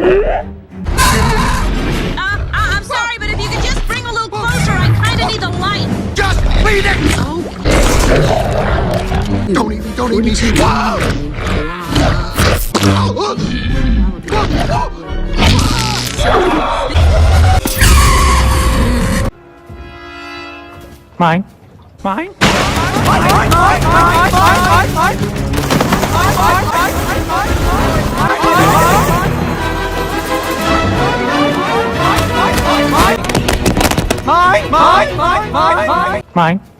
I'm sorry, but if you could just bring a little closer, I kind of need the light. Just leave it! Don't eat me. Mine. Mine. Mine.